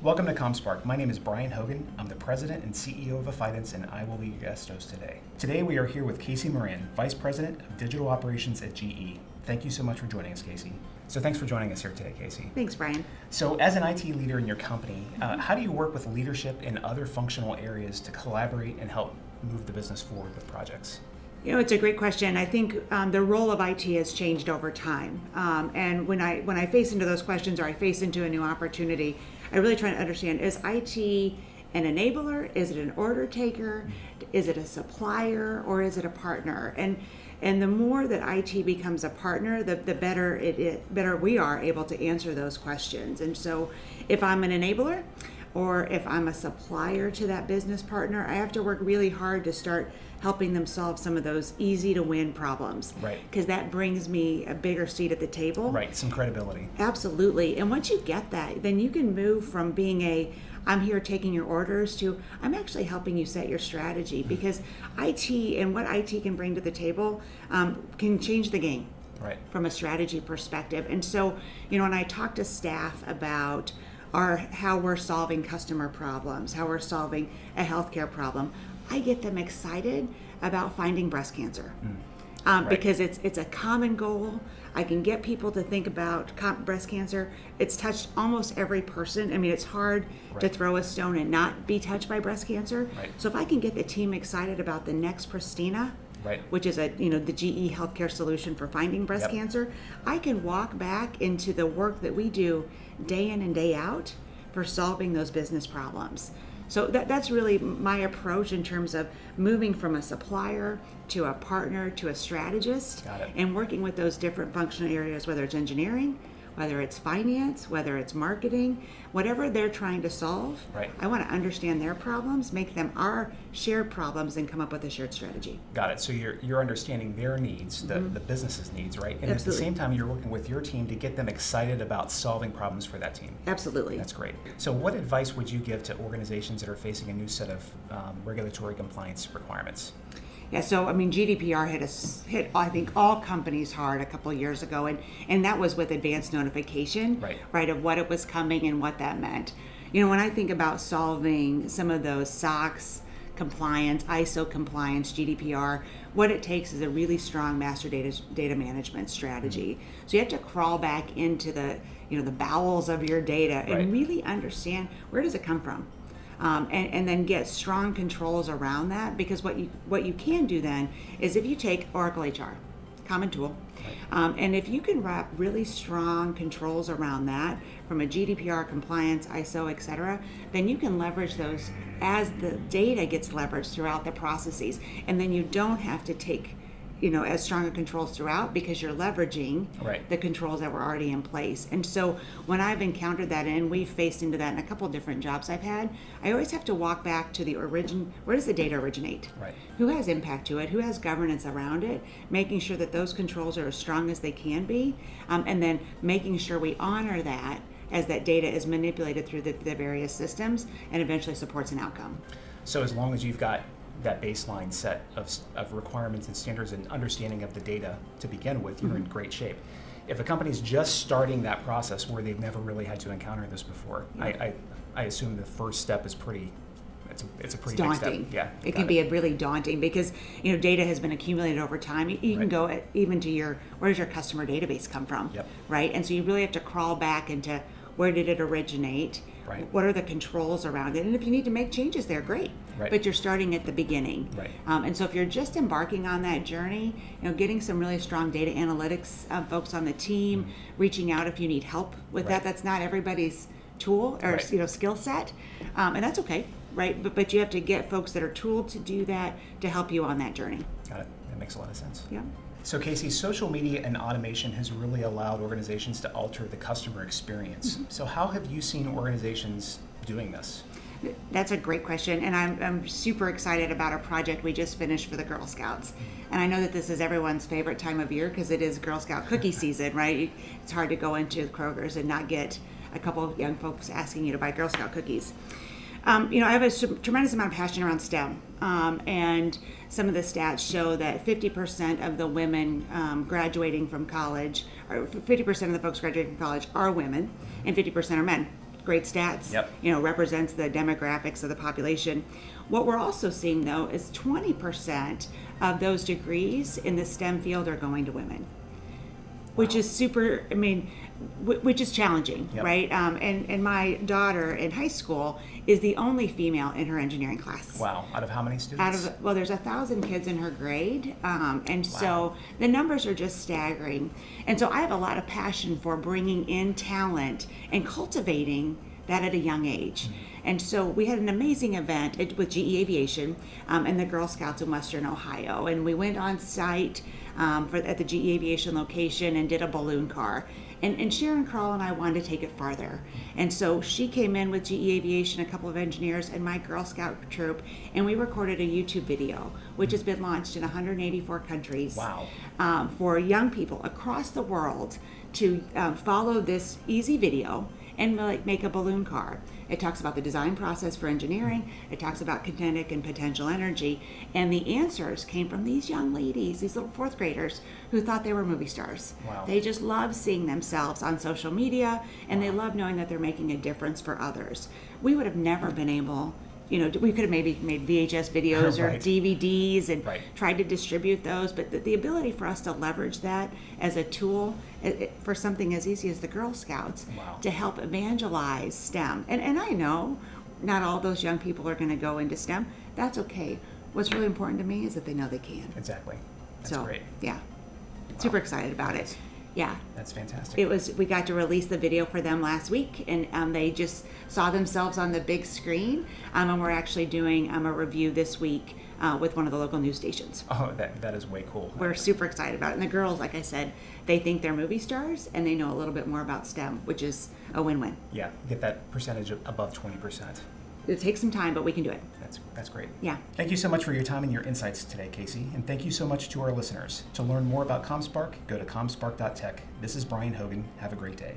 Welcome to ComSpark. My name is Brian Hogan. I'm the president and CEO of Affidance, and I will be your guest host today. Today we are here with Casey Moran, Vice President of Digital Operations at GE. Thank you so much for joining us, Casey. So thanks for joining us here today, Casey. Thanks, Brian. So as an IT leader in your company, how do you work with leadership in other functional areas to collaborate and help move the business forward with projects? You know, it's a great question. I think the role of IT has changed over time. And when I face into those questions or I face into a new opportunity, I really try to understand, is IT an enabler? Is it an order taker? Is it a supplier? Or is it a partner? And the more that IT becomes a partner, the better we are able to answer those questions. And so if I'm an enabler, or if I'm a supplier to that business partner, I have to work really hard to start helping them solve some of those easy to win problems. Right. Because that brings me a bigger seat at the table. Right, some credibility. Absolutely. And once you get that, then you can move from being I'm here taking your orders to I'm actually helping you set your strategy, because IT and what IT can bring to the table can change the game. Right. From a strategy perspective. And so, when I talk to staff about how we're solving customer problems, how we're solving a healthcare problem, I get them excited about finding breast cancer. Right. Because it's a common goal. I can get people to think about breast cancer. It's touched almost every person. I mean, it's hard to throw a stone and not be touched by breast cancer. Right. So if I can get the team excited about the next Pristina, which is the GE healthcare solution for finding breast cancer, I can walk back into the work that we do day in and day out for solving those business problems. So that's really my approach in terms of moving from a supplier to a partner to a strategist. Got it. And working with those different functional areas, whether it's engineering, whether it's finance, whether it's marketing, whatever they're trying to solve. Right. I want to understand their problems, make them our shared problems, and come up with a shared strategy. Got it. So you're understanding their needs, the business's needs, right? And Absolutely. At the same time, you're working with your team to get them excited about solving problems for that team. Absolutely. That's great. So what advice would you give to organizations that are facing a new set of regulatory compliance requirements? Yeah, so GDPR hit I think all companies hard a couple of years ago, and that was with advanced notification, right, of what it was coming and what that meant. When I think about solving some of those SOX compliance, ISO compliance, GDPR, what it takes is a really strong master data management strategy. So you have to crawl back into the bowels of your data and really understand, where does it come from? And then get strong controls around that, because what you can do then is, if you take Oracle HR, common tool, and if you can wrap really strong controls around that from a GDPR compliance, ISO, et cetera, then you can leverage those as the data gets leveraged throughout the processes, and then you don't have to take as strong controls throughout, because you're leveraging the controls that were already in place. And so when I've encountered that, and we've faced into that in a couple different jobs I've had, I always have to walk back to the origin. Where does the data originate? Right. Who has impact to it? Who has governance around it? Making sure that those controls are as strong as they can be, and then making sure we honor that as that data is manipulated through the various systems and eventually supports an outcome. So as long as you've got that baseline set of requirements and standards and understanding of the data to begin with, you're in great shape. If a company's just starting that process where they've never really had to encounter this before, I assume the first step is it's a pretty daunting. Big step. Yeah, it can be really daunting, because data has been accumulated over time. You can go even to where does your customer database come from, right? And so you really have to crawl back into, where did it originate? Right. What are the controls around it? And if you need to make changes there, great. Right. But you're starting at the beginning. Right. And so if you're just embarking on that journey, getting some really strong data analytics folks on the team, reaching out if you need help with that. That's not everybody's tool or skill set, and that's okay, right? But you have to get folks that are tooled to do that, to help you on that journey. Got it. That makes a lot of sense. Yeah. So Casey, social media and automation has really allowed organizations to alter the customer experience. So how have you seen organizations doing this? That's a great question, and I'm super excited about a project we just finished for the Girl Scouts. And I know that this is everyone's favorite time of year, because it is Girl Scout cookie season, right? It's hard to go into Kroger's and not get a couple of young folks asking you to buy Girl Scout cookies. I have a tremendous amount of passion around STEM, and some of the stats show that 50% of the women graduating from college, or 50% of the folks graduating from college are women, and 50% are men. great stats. Yep. Represents the demographics of the population. What we're also seeing, though, is 20% of those degrees in the STEM field are going to women, which is super, which is challenging, Yep. right? And my daughter in high school is the only female in her engineering class. Wow. Out of how many students? There's 1,000 kids in her grade, so the numbers are just staggering. And so I have a lot of passion for bringing in talent and cultivating that at a young age. And so we had an amazing event with GE Aviation and the Girl Scouts in Western Ohio. And we went on site at the GE Aviation location and did a balloon car. And Sharon Kroll and I wanted to take it farther. And so she came in with GE Aviation, a couple of engineers, and my Girl Scout troop, and we recorded a YouTube video, which has been launched in 184 countries. Wow. For young people across the world to follow this easy video and make a balloon car. It talks about the design process for engineering. It talks about kinetic and potential energy. And the answers came from these young ladies, these little fourth graders who thought they were movie stars. Wow. They just love seeing themselves on social media, and they love knowing that they're making a difference for others. We would have never been able, we could have maybe made VHS videos or Right. DVDs and Right. tried to distribute those, but the ability for us to leverage that as a tool for something as easy as the Girl Scouts Wow. to help evangelize STEM. And I know not all those young people are going to go into STEM. That's okay. What's really important to me is that they know they can. Exactly. That's great. Yeah, super excited about it. Yeah. That's fantastic. We got to release the video for them last week, and they just saw themselves on the big screen. And we're actually doing a review this week with one of the local news stations. Oh, that is way cool. We're super excited about it. And the girls, like I said, they think they're movie stars, and they know a little bit more about STEM, which is a win-win. Yeah, get that percentage above 20%. It'll take some time, but we can do it. That's great. Yeah. Thank you so much for your time and your insights today, Casey. And thank you so much to our listeners. To learn more about ComSpark, go to comspark.tech. This is Brian Hogan. Have a great day.